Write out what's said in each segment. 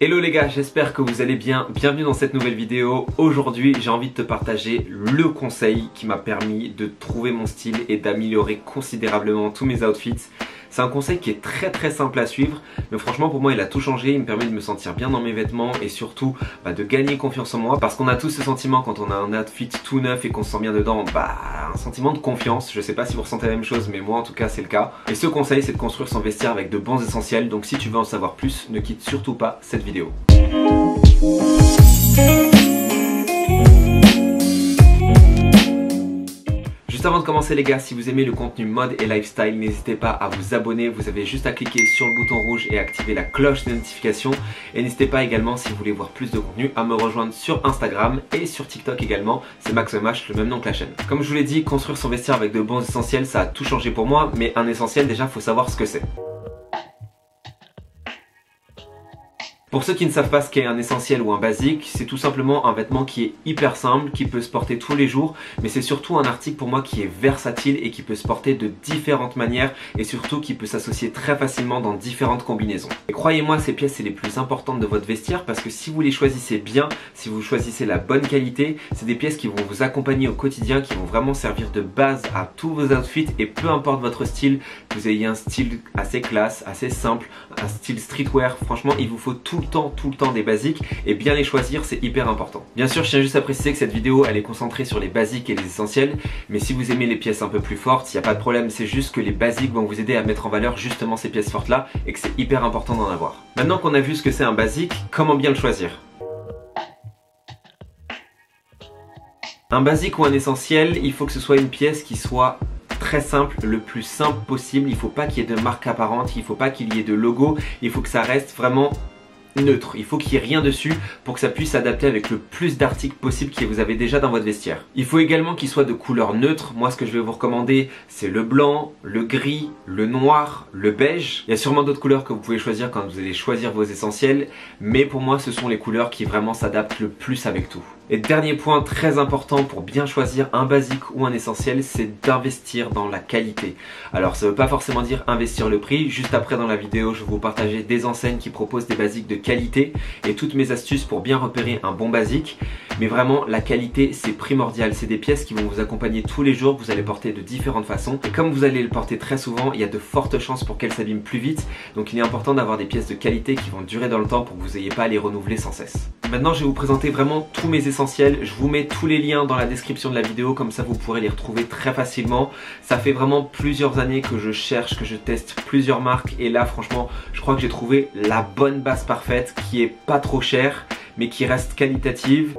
Hello les gars, j'espère que vous allez bien. Bienvenue dans cette nouvelle vidéo. Aujourd'hui, j'ai envie de te partager le conseil qui m'a permis de trouver mon style et d'améliorer considérablement tous mes outfits. C'est un conseil qui est très simple à suivre, mais franchement pour moi il a tout changé, il me permet de me sentir bien dans mes vêtements et surtout de gagner confiance en moi, parce qu'on a tous ce sentiment quand on a un outfit tout neuf et qu'on se sent bien dedans, un sentiment de confiance. Je sais pas si vous ressentez la même chose, mais moi en tout cas c'est le cas. Et ce conseil, c'est de construire son vestiaire avec de bons essentiels, donc si tu veux en savoir plus, ne quitte surtout pas cette vidéo. Juste avant de commencer les gars, si vous aimez le contenu mode et lifestyle, n'hésitez pas à vous abonner. Vous avez juste à cliquer sur le bouton rouge et activer la cloche de notification. Et n'hésitez pas également, si vous voulez voir plus de contenu, à me rejoindre sur Instagram et sur TikTok également. C'est MaxMH, le même nom que la chaîne. Comme je vous l'ai dit, construire son vestiaire avec de bons essentiels, ça a tout changé pour moi. Mais un essentiel, déjà, faut savoir ce que c'est. Pour ceux qui ne savent pas ce qu'est un essentiel ou un basique, c'est tout simplement un vêtement qui est hyper simple, qui peut se porter tous les jours, mais c'est surtout un article pour moi qui est versatile et qui peut se porter de différentes manières et surtout qui peut s'associer très facilement dans différentes combinaisons. Et croyez-moi, ces pièces c'est les plus importantes de votre vestiaire, parce que si vous les choisissez bien, si vous choisissez la bonne qualité, c'est des pièces qui vont vous accompagner au quotidien, qui vont vraiment servir de base à tous vos outfits. Et peu importe votre style, que vous ayez un style assez classe, assez simple, un style streetwear, franchement il vous faut tout le temps des basiques, et bien les choisir c'est hyper important. Bien sûr, je tiens juste à préciser que cette vidéo elle est concentrée sur les basiques et les essentiels, mais si vous aimez les pièces un peu plus fortes, il n'y a pas de problème, c'est juste que les basiques vont vous aider à mettre en valeur justement ces pièces fortes là et que c'est hyper important d'en avoir. Maintenant qu'on a vu ce que c'est un basique, comment bien le choisir? Un basique ou un essentiel, il faut que ce soit une pièce qui soit très simple, le plus simple possible. Il ne faut pas qu'il y ait de marque apparente, il ne faut pas qu'il y ait de logo, il faut que ça reste vraiment neutre. Il faut qu'il n'y ait rien dessus pour que ça puisse s'adapter avec le plus d'articles possible que vous avez déjà dans votre vestiaire. Il faut également qu'il soit de couleur neutre. Moi ce que je vais vous recommander, c'est le blanc, le gris, le noir, le beige. Il y a sûrement d'autres couleurs que vous pouvez choisir quand vous allez choisir vos essentiels, mais pour moi ce sont les couleurs qui vraiment s'adaptent le plus avec tout. Et dernier point très important pour bien choisir un basique ou un essentiel, c'est d'investir dans la qualité. Alors ça ne veut pas forcément dire investir le prix. Juste après dans la vidéo, je vais vous partager des enseignes qui proposent des basiques de qualité et toutes mes astuces pour bien repérer un bon basique. Mais vraiment la qualité c'est primordial. C'est des pièces qui vont vous accompagner tous les jours, que vous allez porter de différentes façons. Et comme vous allez le porter très souvent, il y a de fortes chances pour qu'elles s'abîment plus vite. Donc il est important d'avoir des pièces de qualité qui vont durer dans le temps pour que vous n'ayez pas à les renouveler sans cesse. Maintenant je vais vous présenter vraiment tous mes essentiels. Je vous mets tous les liens dans la description de la vidéo, comme ça vous pourrez les retrouver très facilement. Ça fait vraiment plusieurs années que je cherche, que je teste plusieurs marques, et là franchement je crois que j'ai trouvé la bonne base parfaite qui est pas trop chère mais qui reste qualitative.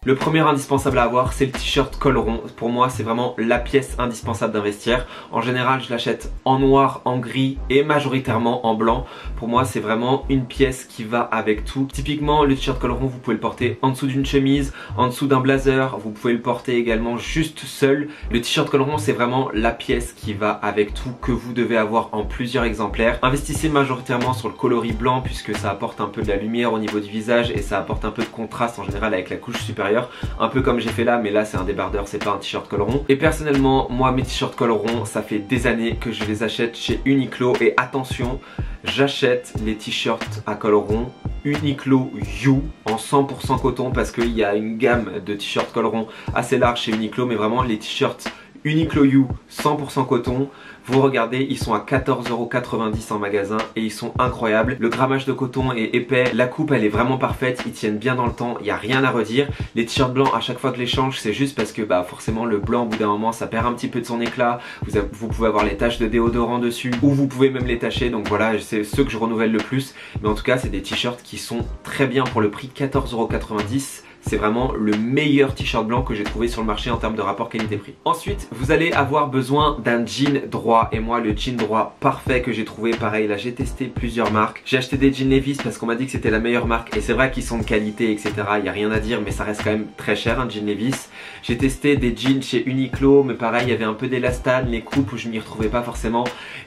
Le premier indispensable à avoir, c'est le t-shirt col rond. Pour moi, c'est vraiment la pièce indispensable d'un vestiaire. En général, je l'achète en noir, en gris et majoritairement en blanc. Pour moi, c'est vraiment une pièce qui va avec tout. Typiquement, le t-shirt col rond, vous pouvez le porter en dessous d'une chemise, en dessous d'un blazer. Vous pouvez le porter également juste seul. Le t-shirt col rond, c'est vraiment la pièce qui va avec tout, que vous devez avoir en plusieurs exemplaires. Investissez majoritairement sur le coloris blanc, puisque ça apporte un peu de la lumière au niveau du visage et ça apporte un peu de contraste en général avec la couche supérieure. Un peu comme j'ai fait là, mais là c'est un débardeur, c'est pas un t-shirt col rond. Et personnellement, moi mes t-shirts col rond, ça fait des années que je les achète chez Uniqlo. Et attention, j'achète les t-shirts à col rond Uniqlo You en 100% coton, parce qu'il y a une gamme de t-shirts col rond assez large chez Uniqlo, mais vraiment les t-shirts Uniqlo You 100% coton, vous regardez, ils sont à 14,90 € en magasin et ils sont incroyables. Le grammage de coton est épais, la coupe elle est vraiment parfaite, ils tiennent bien dans le temps, il n'y a rien à redire. Les t-shirts blancs, à chaque fois que je les change, c'est juste parce que forcément le blanc au bout d'un moment ça perd un petit peu de son éclat. Vous pouvez avoir les taches de déodorant dessus, ou vous pouvez même les tacher, donc voilà, c'est ceux que je renouvelle le plus. Mais en tout cas c'est des t-shirts qui sont très bien pour le prix, 14,90 €. C'est vraiment le meilleur t-shirt blanc que j'ai trouvé sur le marché en termes de rapport qualité-prix. Ensuite, vous allez avoir besoin d'un jean droit. Et moi, le jean droit parfait que j'ai trouvé, pareil, là j'ai testé plusieurs marques. J'ai acheté des jeans Levi's parce qu'on m'a dit que c'était la meilleure marque. Et c'est vrai qu'ils sont de qualité, etc. Il n'y a rien à dire, mais ça reste quand même très cher, un jean Levi's. J'ai testé des jeans chez Uniqlo, mais pareil, il y avait un peu d'élastane, les coupes où je m'y retrouvais pas forcément.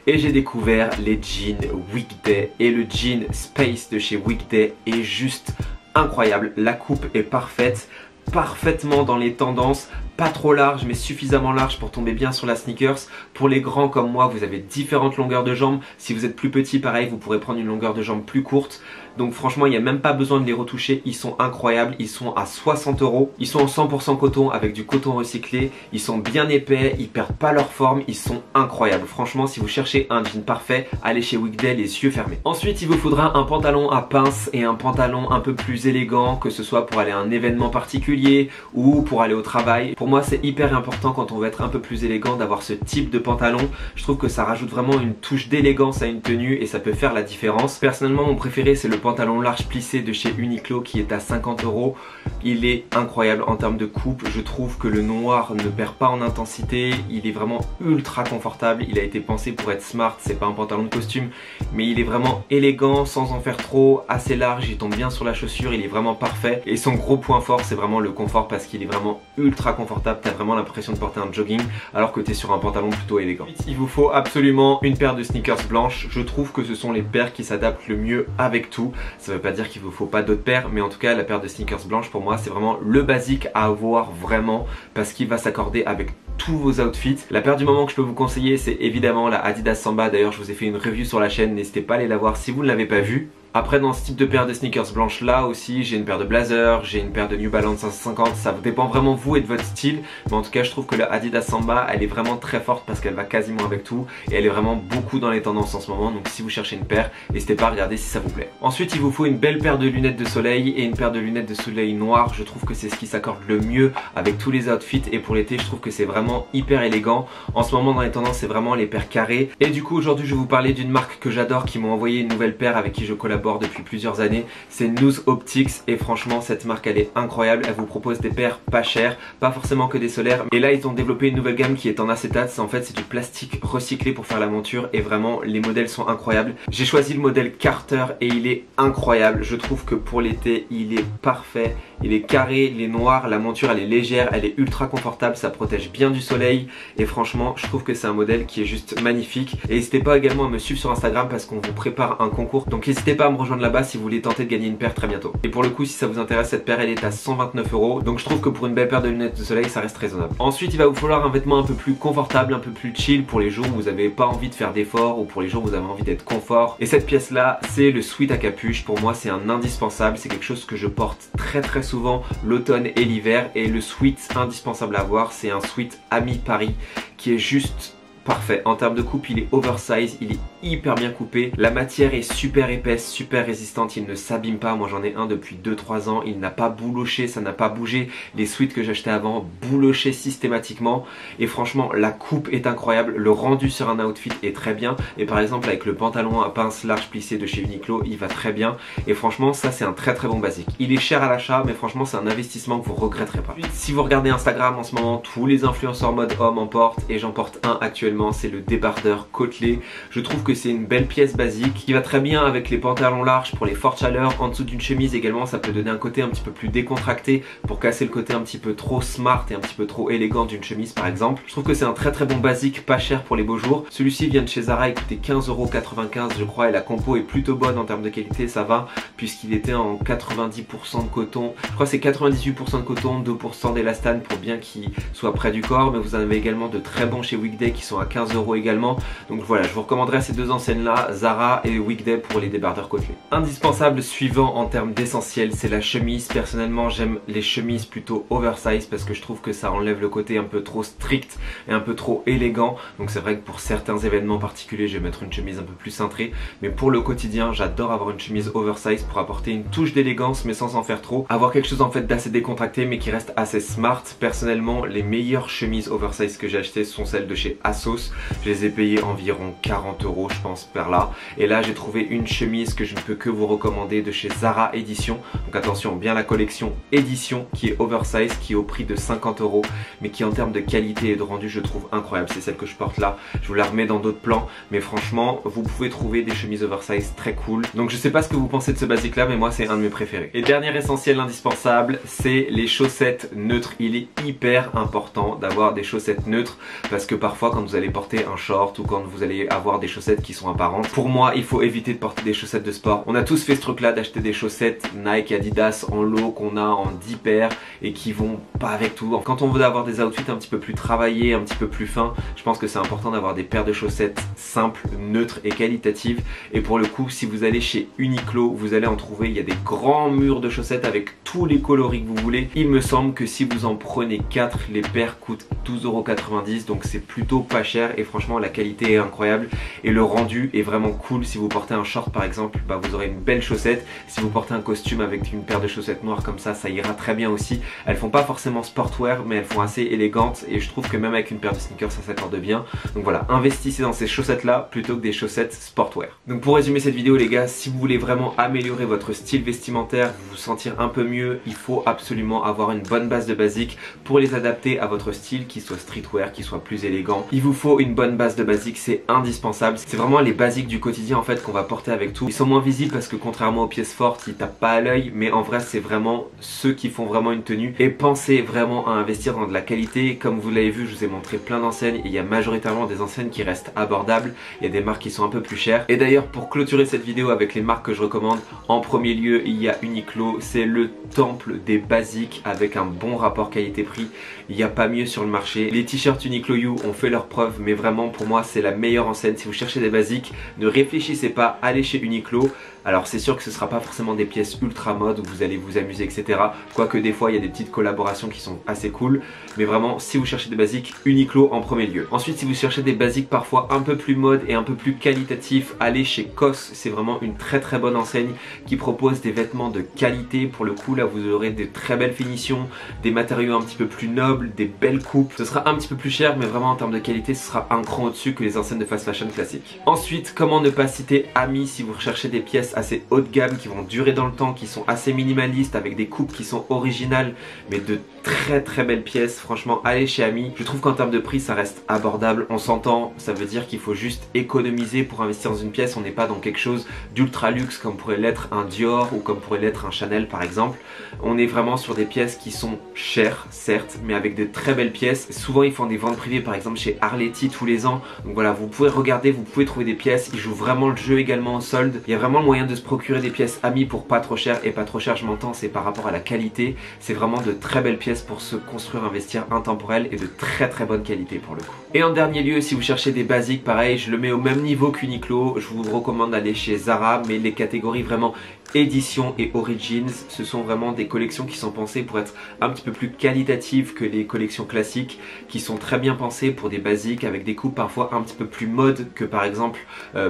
Et j'ai découvert les jeans Weekday. Et le jean Space de chez Weekday est juste incroyable. La coupe est parfaite, parfaitement dans les tendances, pas trop large mais suffisamment large pour tomber bien sur la sneakers. Pour les grands comme moi, vous avez différentes longueurs de jambes. Si vous êtes plus petit, pareil, vous pourrez prendre une longueur de jambe plus courte. Donc franchement, il n'y a même pas besoin de les retoucher, ils sont incroyables, ils sont à 60 €. Ils sont en 100% coton avec du coton recyclé, ils sont bien épais, ils perdent pas leur forme, ils sont incroyables. Franchement, si vous cherchez un jean parfait, allez chez Weekday les yeux fermés. Ensuite, il vous faudra un pantalon à pince et un pantalon un peu plus élégant, que ce soit pour aller à un événement particulier ou pour aller au travail. Pour moi, c'est hyper important quand on veut être un peu plus élégant d'avoir ce type de pantalon. Je trouve que ça rajoute vraiment une touche d'élégance à une tenue et ça peut faire la différence. Personnellement, mon préféré, c'est le pantalon large plissé de chez Uniqlo qui est à 50 €. Il est incroyable en termes de coupe. Je trouve que le noir ne perd pas en intensité. Il est vraiment ultra confortable. Il a été pensé pour être smart. C'est pas un pantalon de costume, mais il est vraiment élégant sans en faire trop, assez large. Il tombe bien sur la chaussure. Il est vraiment parfait. Et son gros point fort, c'est vraiment le confort parce qu'il est vraiment ultra confortable. T'as vraiment l'impression de porter un jogging alors que t'es sur un pantalon plutôt élégant. Il vous faut absolument une paire de sneakers blanches. Je trouve que ce sont les paires qui s'adaptent le mieux avec tout. Ça veut pas dire qu'il vous faut pas d'autres paires, mais en tout cas la paire de sneakers blanches pour moi c'est vraiment le basique à avoir vraiment parce qu'il va s'accorder avec tous vos outfits. La paire du moment que je peux vous conseiller, c'est évidemment la Adidas Samba. D'ailleurs je vous ai fait une review sur la chaîne, n'hésitez pas à aller la voir si vous ne l'avez pas vue. Après, dans ce type de paire de sneakers blanches là aussi, j'ai une paire de Blazer, j'ai une paire de New Balance 550. Ça vous dépend vraiment vous et de votre style, mais en tout cas je trouve que la Adidas Samba elle est vraiment très forte parce qu'elle va quasiment avec tout et elle est vraiment beaucoup dans les tendances en ce moment. Donc si vous cherchez une paire, n'hésitez pas à regarder si ça vous plaît. Ensuite, il vous faut une belle paire de lunettes de soleil et une paire de lunettes de soleil noires. Je trouve que c'est ce qui s'accorde le mieux avec tous les outfits et pour l'été je trouve que c'est vraiment hyper élégant. En ce moment dans les tendances c'est vraiment les paires carrées. Et du coup aujourd'hui je vais vous parler d'une marque que j'adore qui m'a envoyé une nouvelle paire avec qui je collabore depuis plusieurs années. C'est News Optics et franchement cette marque elle est incroyable. Elle vous propose des paires pas chères, pas forcément que des solaires. Et là ils ont développé une nouvelle gamme qui est en acétate. En fait c'est du plastique recyclé pour faire la monture et vraiment les modèles sont incroyables. J'ai choisi le modèle Carter et il est incroyable. Je trouve que pour l'été il est parfait. Il est carré, il est noir, la monture elle est légère, elle est ultra confortable, ça protège bien du soleil et franchement je trouve que c'est un modèle qui est juste magnifique. Et n'hésitez pas également à me suivre sur Instagram parce qu'on vous prépare un concours, donc n'hésitez pas à me rejoindre là-bas si vous voulez tenter de gagner une paire très bientôt. Et pour le coup si ça vous intéresse, cette paire elle est à 129 €, donc je trouve que pour une belle paire de lunettes de soleil ça reste raisonnable. Ensuite il va vous falloir un vêtement un peu plus confortable, un peu plus chill pour les jours où vous n'avez pas envie de faire d'efforts ou pour les jours où vous avez envie d'être confort. Et cette pièce là c'est le sweat à capuche. Pour moi c'est un indispensable, c'est quelque chose que je porte très souvent l'automne et l'hiver et le sweat indispensable à avoir c'est un sweat Ami Paris qui est juste parfait. En termes de coupe il est oversize, il est hyper bien coupé, la matière est super épaisse, super résistante, il ne s'abîme pas. Moi j'en ai un depuis 2-3 ans, il n'a pas bouloché, ça n'a pas bougé. Les sweats que j'achetais avant boulochaient systématiquement et franchement la coupe est incroyable, le rendu sur un outfit est très bien et par exemple avec le pantalon à pince large plissé de chez Uniqlo il va très bien et franchement ça c'est un très bon basique. Il est cher à l'achat mais franchement c'est un investissement que vous regretterez pas. Si vous regardez Instagram en ce moment, tous les influenceurs mode homme en portent et j'en porte un actuellement, c'est le débardeur côtelé. Je trouve que c'est une belle pièce basique qui va très bien avec les pantalons larges pour les fortes chaleurs. En dessous d'une chemise également ça peut donner un côté un petit peu plus décontracté pour casser le côté un petit peu trop smart et un petit peu trop élégant d'une chemise par exemple. Je trouve que c'est un très bon basique, pas cher pour les beaux jours. Celui-ci vient de chez Zara, il coûtait 15,95 € je crois et la compo est plutôt bonne en termes de qualité, ça va puisqu'il était en 90% de coton. Je crois que c'est 98% de coton, 2% d'élastane pour bien qu'il soit près du corps, mais vous en avez également de très bons chez Weekday qui sont à 15 € également. Donc voilà, je vous recommanderais ces deux enseignes là, Zara et Weekday pour les débardeurs côtelés. Indispensable suivant en termes d'essentiel, c'est la chemise. Personnellement j'aime les chemises plutôt oversize parce que je trouve que ça enlève le côté un peu trop strict et un peu trop élégant. Donc c'est vrai que pour certains événements particuliers je vais mettre une chemise un peu plus cintrée, mais pour le quotidien j'adore avoir une chemise oversize pour apporter une touche d'élégance mais sans en faire trop. Avoir quelque chose en fait d'assez décontracté mais qui reste assez smart. Personnellement les meilleures chemises oversize que j'ai achetées sont celles de chez ASOS. Je les ai payées environ 40 € je pense par là. Et là j'ai trouvé une chemise que je ne peux que vous recommander de chez Zara Édition. Donc attention, bien la collection Édition qui est oversize, qui est au prix de 50 € mais qui en termes de qualité et de rendu je trouve incroyable. C'est celle que je porte là. Je vous la remets dans d'autres plans mais franchement vous pouvez trouver des chemises oversize très cool. Donc je sais pas ce que vous pensez de ce basique là mais moi c'est un de mes préférés. Et dernier essentiel indispensable, c'est les chaussettes neutres. Il est hyper important d'avoir des chaussettes neutres parce que parfois quand vous allez porter un short ou quand vous allez avoir des chaussettes qui sont apparentes. Pour moi, il faut éviter de porter des chaussettes de sport. On a tous fait ce truc là d'acheter des chaussettes Nike, Adidas en lot qu'on a en 10 paires et qui vont pas avec tout. Quand on veut avoir des outfits un petit peu plus travaillés, un petit peu plus fins, je pense que c'est important d'avoir des paires de chaussettes simples, neutres et qualitatives. Et pour le coup, si vous allez chez Uniqlo, vous allez en trouver, il y a des grands murs de chaussettes avec tous les coloris que vous voulez. Il me semble que si vous en prenez 4, les paires coûtent 12,90 €, donc c'est plutôt pas cher et franchement la qualité est incroyable et le rendu est vraiment cool. Si vous portez un short par exemple, bah, vous aurez une belle chaussette. Si vous portez un costume avec une paire de chaussettes noires comme ça ira très bien aussi. Elles font pas forcément sportwear mais elles font assez élégantes et je trouve que même avec une paire de sneakers ça s'accorde bien. Donc voilà, investissez dans ces chaussettes là plutôt que des chaussettes sportwear. Donc pour résumer cette vidéo les gars, si vous voulez vraiment améliorer votre style vestimentaire, vous sentir un peu mieux, il faut absolument avoir une bonne base de basiques pour les adapter à votre style, qu'il soit streetwear, qu'il soit plus élégant. Il vous faut une bonne base de basiques, c'est indispensable. C'est vraiment les basiques du quotidien en fait qu'on va porter avec tout. Ils sont moins visibles parce que contrairement aux pièces fortes, ils tapent pas à l'œil, mais en vrai c'est vraiment ceux qui font vraiment une tenue. Et pensez vraiment à investir dans de la qualité. Comme vous l'avez vu, je vous ai montré plein d'enseignes et il y a majoritairement des enseignes qui restent abordables. Il y a des marques qui sont un peu plus chères. Et d'ailleurs pour clôturer cette vidéo avec les marques que je recommande, en premier lieu il y a Uniqlo, c'est le temple des basiques avec un bon rapport qualité-prix. Il n'y a pas mieux sur le marché. Les t-shirts Uniqlo You ont fait leurs preuves, mais vraiment pour moi c'est la meilleure enseigne. Si vous cherchez des basiques, ne réfléchissez pas, allez chez Uniqlo. Alors c'est sûr que ce ne sera pas forcément des pièces ultra mode où vous allez vous amuser etc. Quoique des fois il y a des petites collaborations qui sont assez cool. Mais vraiment si vous cherchez des basiques, Uniqlo en premier lieu. Ensuite si vous cherchez des basiques parfois un peu plus mode et un peu plus qualitatifs, allez chez COS. C'est vraiment une très bonne enseigne qui propose des vêtements de qualité. Pour le coup là vous aurez de très belles finitions, des matériaux un petit peu plus nobles, des belles coupes. Ce sera un petit peu plus cher mais vraiment en termes de qualité ce sera un cran au-dessus que les enseignes de fast fashion classiques. Ensuite comment ne pas citer Ami si vous recherchez des pièces assez haut de gamme qui vont durer dans le temps, qui sont assez minimalistes avec des coupes qui sont originales mais de très belles pièces. Franchement allez chez Ami. Je trouve qu'en termes de prix ça reste abordable. On s'entend, ça veut dire qu'il faut juste économiser pour investir dans une pièce. On n'est pas dans quelque chose d'ultra luxe comme pourrait l'être un Dior ou comme pourrait l'être un Chanel par exemple. On est vraiment sur des pièces qui sont chères certes mais avec de très belles pièces. Souvent ils font des ventes privées par exemple chez Arletty tous les ans. Donc voilà, vous pouvez regarder, vous pouvez trouver des pièces. Ils jouent vraiment le jeu également au solde. Il y a vraiment le moyen de se procurer des pièces Ami pour pas trop cher. Et pas trop cher je m'entends, c'est par rapport à la qualité. C'est vraiment de très belles pièces pour se construire un vestiaire intemporel et de très bonne qualité pour le coup. Et en dernier lieu si vous cherchez des basiques, pareil je le mets au même niveau qu'Uniqlo. Je vous recommande d'aller chez Zara, mais les catégories vraiment édition et origins, ce sont vraiment des collections qui sont pensées pour être un petit peu plus qualitatives que les collections classiques, qui sont très bien pensées pour des basiques avec des coupes parfois un petit peu plus mode que par exemple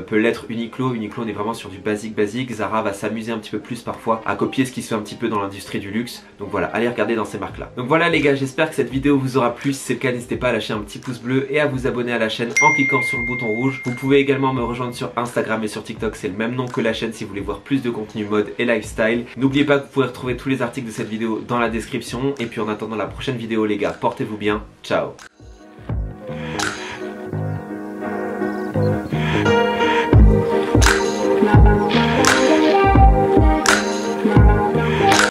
peut l'être Uniqlo. Uniqlo on est vraiment sur du basique. Zara va s'amuser un petit peu plus parfois à copier ce qui se fait un petit peu dans l'industrie du luxe. Donc voilà, allez regarder dans ces marques là. Donc voilà les gars, j'espère que cette vidéo vous aura plu. Si c'est le cas, n'hésitez pas à lâcher un petit pouce bleu et à vous abonner à la chaîne en cliquant sur le bouton rouge. Vous pouvez également me rejoindre sur Instagram et sur TikTok, c'est le même nom que la chaîne si vous voulez voir plus de contenu mode et lifestyle. N'oubliez pas que vous pouvez retrouver tous les articles de cette vidéo dans la description. Et puis en attendant la prochaine vidéo les gars, portez-vous bien, ciao.